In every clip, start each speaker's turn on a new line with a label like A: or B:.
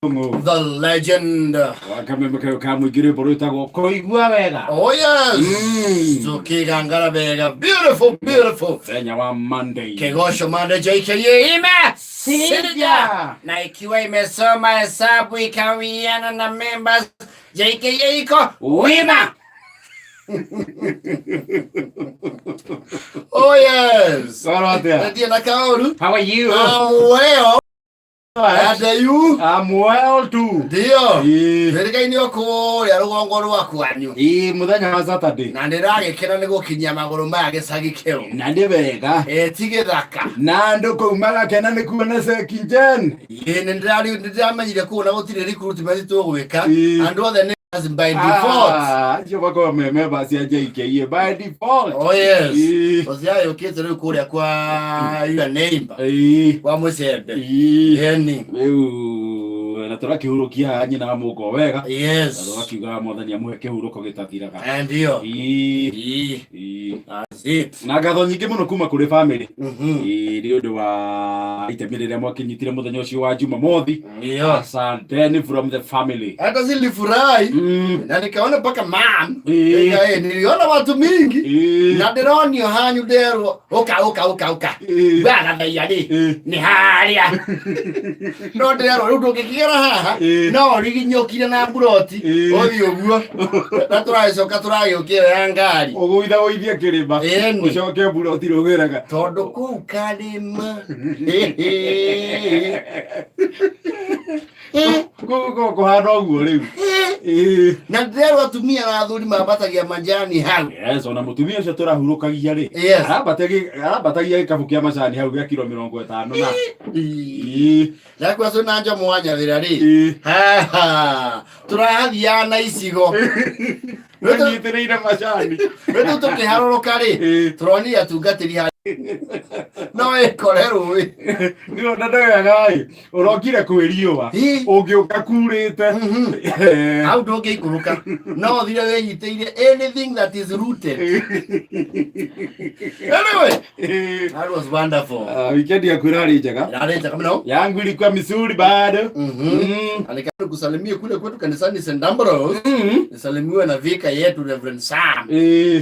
A: The legend. Oh yes. Tukigangara bega. Beautiful, beautiful.
B: Monday.
A: Kegosho Monday JKA ime. Sija. Na ikiwa imesoma hesabu ikawiana na members JKA iko wima. Oh yes.
B: How are you?
A: I'm well. And you?
B: I'm well too.
A: Dio. Verika inioko ya rugongo rwaku wanyu.
B: Muthenya wa Saturday.
A: Na ndiragikira ni gukinya maguru maya gicagikero.
B: Na ndi wega.
A: Tigithaka.
B: Na ndukumaga kena ni kuona sekinjen.
A: Ndiramenyire kuona gutire recruitment tugwika. And all the as by default.
B: You wako members ya JKA by default.
A: Oh yes. Ozia yokete ri kuria kwa your neighbor. Kwa musembe. Yeni.
B: Na turakihurukia nyina wa mugo wega.
A: Yes.
B: Na turakiuga mwathani amuhe kihuruko gitathiraga.
A: And yo. That's it.
B: Na ngatho nyingi muno kuma kuri family. Ri undu wa itemirire mwakinyitire muthenya ucio wa Jumamothi. Asante from the family.
A: Hata zilifurahi. Na nikaona paka mam. Niliona watu mingi. Na ndironi hanyu dero. Oka. Bana dayadi. Ni haria. No dero rudo kikira haha. No riginyokire na buroti. Othi oguo. Na turacoka turagiyukira ngari.
B: Uguitha uithia kirima. Ucoke buroti rugiraga.
A: Tondu kuu karima.
B: Ko hano guo riu.
A: Na ndero atumia na athuri mabatagia majani hau.
B: Yes, ona mutumia ucio turahurukagia ri. Arabatagia gikabu kia macani hau gya kilo 50 na.
A: Na kwa so nanja mwanya thira ri. Turahathiana icigo.
B: Nyitiriire macani.
A: Wetu tukiharũrũka ri. Turoni atungatiri ha. No ekorero we.
B: Ndio ndadaga urokire kwiriwa. Ungiuka kurite.
A: How do you kuruka? No, thire we nyiteire anything that is rooted. Anyway, that was wonderful.
B: Weekend ya kurari njega.
A: Rari njega mno.
B: Yangu ilikuwa Missouri bado.
A: Alikana kusalimia kule kwetu kanisani St. Ambrose. Nisalimiwe na vika yetu Reverend Sam.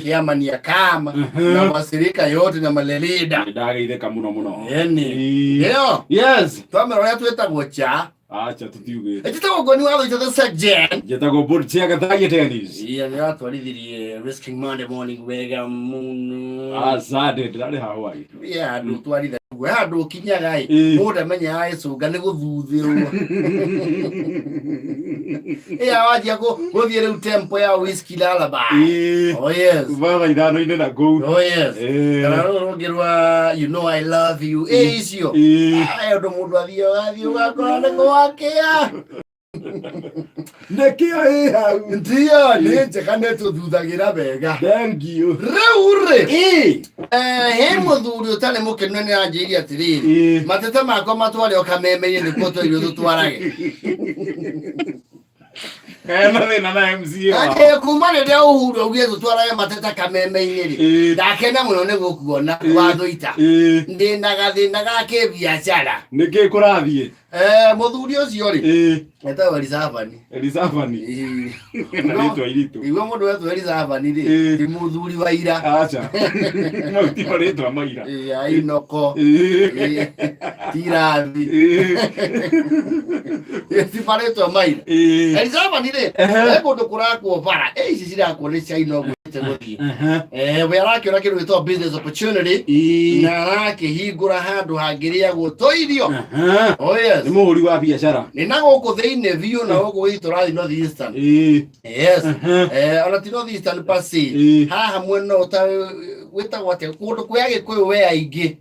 A: Kiama ni ya kama na wasirika yote na malelida.
B: Ndageire muno.
A: Yeni.
B: Yes.
A: Twamero yetu etagocha.
B: Acha tutiuge.
A: Etitago goni walo ito section.
B: Jetago burchia gathage tennis.
A: Iya ni watu walithirie Risking Monday morning wega muno.
B: Asante ndari Hawaii.
A: Yeah, ndo twalida. We hado kinyaga muda menya ayesuga ni guthuthirwa. Waje ko guthiire utempo ya whisky lullaby. Oh yes.
B: Baba idano ine na go.
A: Oh yes. Kararogirwa you know I love you. Icio. Ayo ndo mundu athio gakora ngo wake ya.
B: Nekia hau.
A: Ndio ni njekane tuthuthagira bega.
B: Thank you.
A: Reure. He muthuri utane mukenu ni anjiri atiriri. Mateta mako matware okameme ni koto irio tutwarage.
B: Na MC
A: wa. Kumane dia uhuru ugie tutwarage mateta kameme iri. Ndakena muno ne gukuona wathuita. Ndina gake biashara.
B: Niki kurathie.
A: Muthuri ucio ri. Eta Elizabani.
B: Nalito ilito.
A: Iwe mundu wetu Elizabani ri. Ti muthuri wa ira.
B: Acha. Mauti pareto amaira.
A: Inoko. Tirathi. Ti pareto amaira. Elizabani ri. Mundu kurakwo bara. Ici cirakwo ni China gwite guthii. We arakiona kindu gitwa business opportunity. Na arakihingura handu hangiria gutoirio. Oh yes.
B: Ni muhuri wa biashara.
A: Ni nago ko theine view na go giturathi North Eastern. Yes. Ona ti North Eastern pasi. Haha mwena uta witagwo ate kundu kwage kwi we aingi.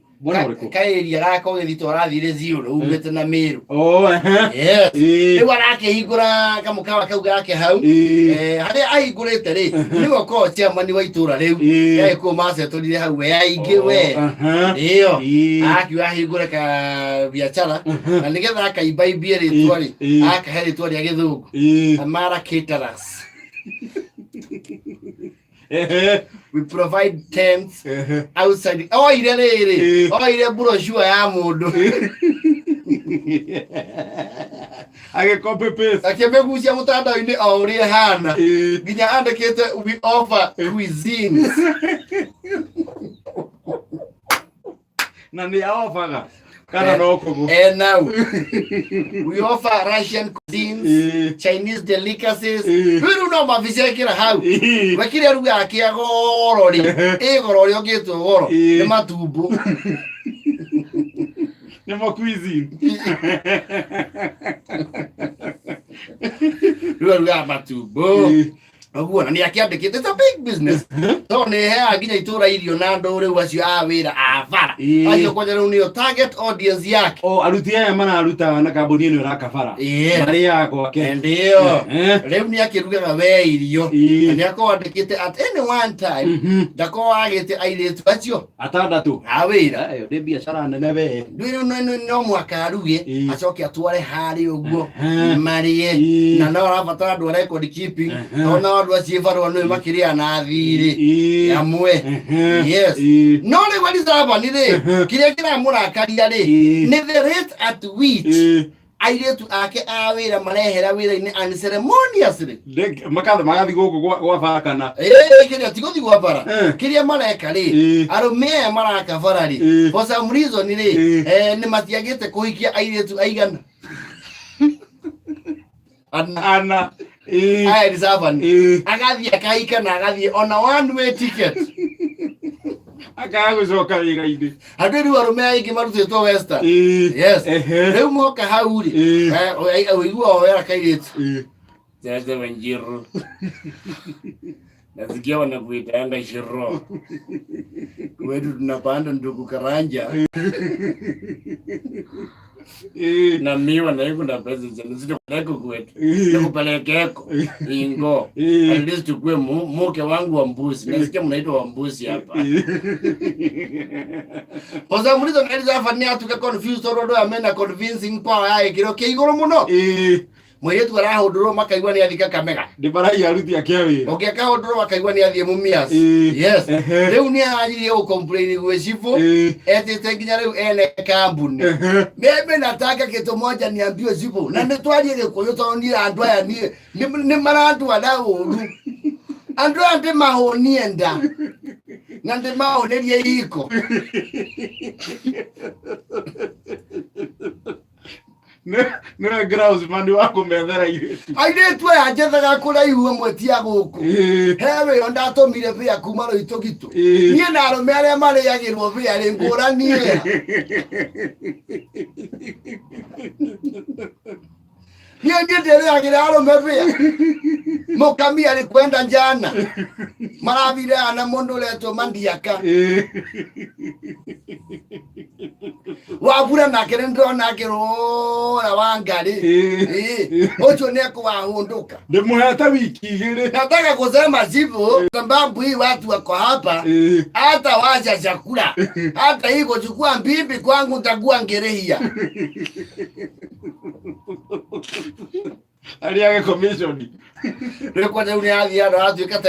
A: Kaeria gako githitwarathire ziuro umete na Meru. Yes. Ni warakihingura kamukawa kau gake hau. Haria ahingurite ri ni goko chairman wa itura riu. Ko mase tolire hau we aingi we. Iyo. Akiwa ahingure ka biashara na nigetha akaimba ibie ri twari. Akaheri twari agithungu. Amara Caterers. We provide tents outside. Oh, ile brochure ya mundu.
B: age copy paste
A: akimegucia mutandao-ini o uria hana nginya andikite we offer cuisines
B: na ni offer kana no kugu
A: now we offer Russian cuisines, Chinese delicacies. Biru no mavisekira hau wakire ruga akia goro ri goro ri ogitwo goro ni matumbu
B: ni mo cuisine
A: ruga matumbu Oguo na ni akiandikite it's a big business. So ne he aginya itura irio na ndore wacio a wira a bara. Acio kwanja ni target audience yake.
B: Aruti aya mana aruta na kambuni ino ra kabara. Bari yako ke.
A: Ndio. Leo ni akiruga we irio. Ni akwandikite at any one time. Ndako agite aire acio.
B: Atandatu.
A: A wira.
B: Ayo de biashara nene we.
A: No mwaka aruge acoke atware hari uguo. Marie. Na no rabatara do record keeping. Ona andu acibarwa no makiria na thiri amwe yes no le wali zaba ni ri kiria kira murakaria ri ni the rate at which airetu ake awira marehera wira-ini unceremoniously
B: makatha magathi guku gwa bara kana
A: kiria tiguthi gwa bara kiria mareka ri arume aya maraka bara ri for some reason ri ni matiagite kuhikia airetu aigana ana I reserve agathi akaika na agathi on a one way ticket
B: akagucoka riga-ini
A: andu riu arume aingi marutitwo Western yes riu moka hau ri uigua wera kairitu jaje wenjiro nasikia wanakuitaanga shiro kwetu tunapanda ndugu karanja na miwa na hiku na pesa jana sito kuleko kwetu niku palekeko ingo at least tukue muke wangu wa mbuzi nasikia mnaitwa wa mbuzi hapa poza mulizo meliza hafani atuka confused orodo ya mena convincing power ya ikiro kia igoro muno mweyetu arahuduro makaigwa ni athika Kamega
B: ndibarai aruti akewi
A: okekahuduro makaigwa ni athie mumias yes riu ni ajirie u complain gwe chifu etete nginya riu ene kambuni meme nataka kitu moja niambiwe chifu na nitwarie gikuyu tondu andu aya ni marandu adauru andu ande mahonie nda na ndi mahonerie iko
B: ne grouse mandi wako methera ire
A: airetu aya njethaga kuraihu amwe tia guku hewe onda atomire via kuma ro itogitu nie na arume aria mariagirwo via ri ngurani nie ndiriagira arume via mukami ari kwenda njana maravire ana mundu leto mandiaka wabura na kere ndona kirora wangari ocho ne kwa hunduka
B: ndimuheta wiki igiri
A: nataka kusema sivyo sababu hii watu wako hapa hata wacha chakula hata hiko chukua mbibi kwangu nitakuwa ngerehia
B: aliage commission
A: Rekwa ni athi ara atuika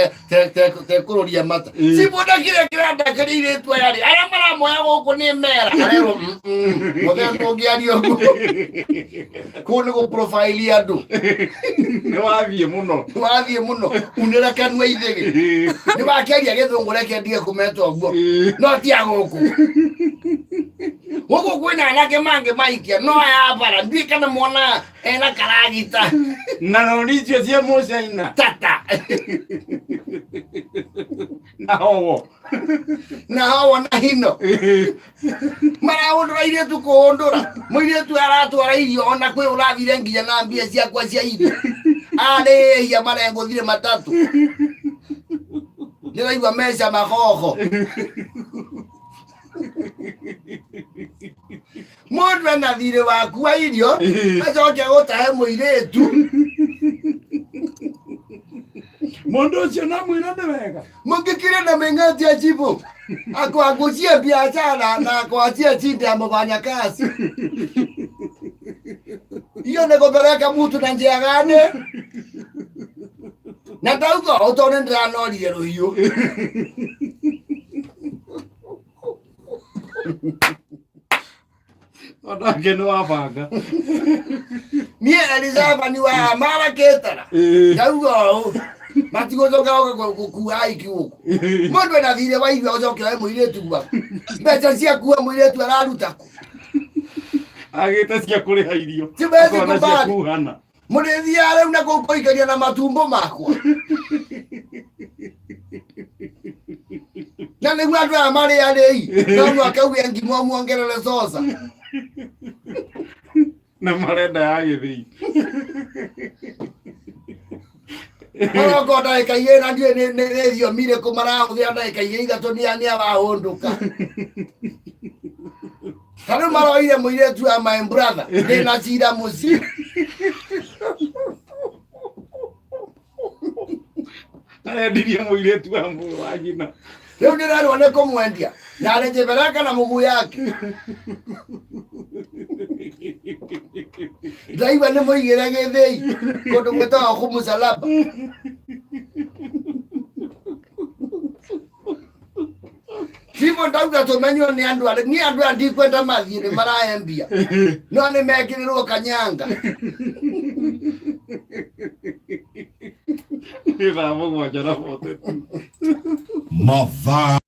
A: te kururia mata siboda kire ndakarire tu yari ara mara moya guku ni mera arero mothe ngiari ogu kuni go profile andu
B: ni wathie muno unira kanwa ithege ni bakeria githungure kendige kumetwa guo no ti aguku Woko kwena anake mange maikia no ya bara ndika na mwana ena karagita na no nicio cia mocia ina
A: tata na hawa na hino mara undura ile tu kuondora mwile tu aratu ara irio ona kwe urathire nginya na mbia cia kwa cia irio ale ya mara ngothire matatu nira igwa mesha mahoho Mwana na thire waku wa irio acoke gutahe muiretu
B: mundu ucio na mwira ni wega
A: mungikire na mengati ajibu akwagucia biashara na akwatia chinde ya mfanyakazi hiyo ni kupeleka mtu na njia gani na tauko utone ndanorie ruhiu
B: Onake no abanga.
A: Mie Elizaba ni wa mara ketara. Yaugo. Matigo zoka kuai kiuko. Mundu na thire wa irio zoka mwire tu ba. Mbeca cia kuwa mwire tu araruta ku.
B: Agita cia kuriha irio.
A: Tibezi kuhana. Murethi ale una kuikoikaria na matumbo makwa. Na niguo andu aya mari arei. No akauge ngimo muongerere sosa.
B: Na marenda ya githii.
A: Ora ko dai kai na ndie ne dio mire ko mara uthia dai kai ithatu ni abahunduka. Kana mara ile mwire tu ya my brother. Ndina cira muci.
B: Ndirie mwire tu ya mbu wa nyina.
A: Leo ndirarone kumwendia. Na arejeberaka na muguu yake. Ndaiwa nĩ mũigĩre gĩthĩi kũndũ gwĩtagwo kũmũsalaba. Sivyo ndauga tũmenywo nĩ andũ arĩa ni andũ andi kwenda mathiĩ nĩ marayembia. No nĩ mekĩrĩrwo kanyanga.
B: Nĩ thaa mũgwanja na 40.
C: Mother.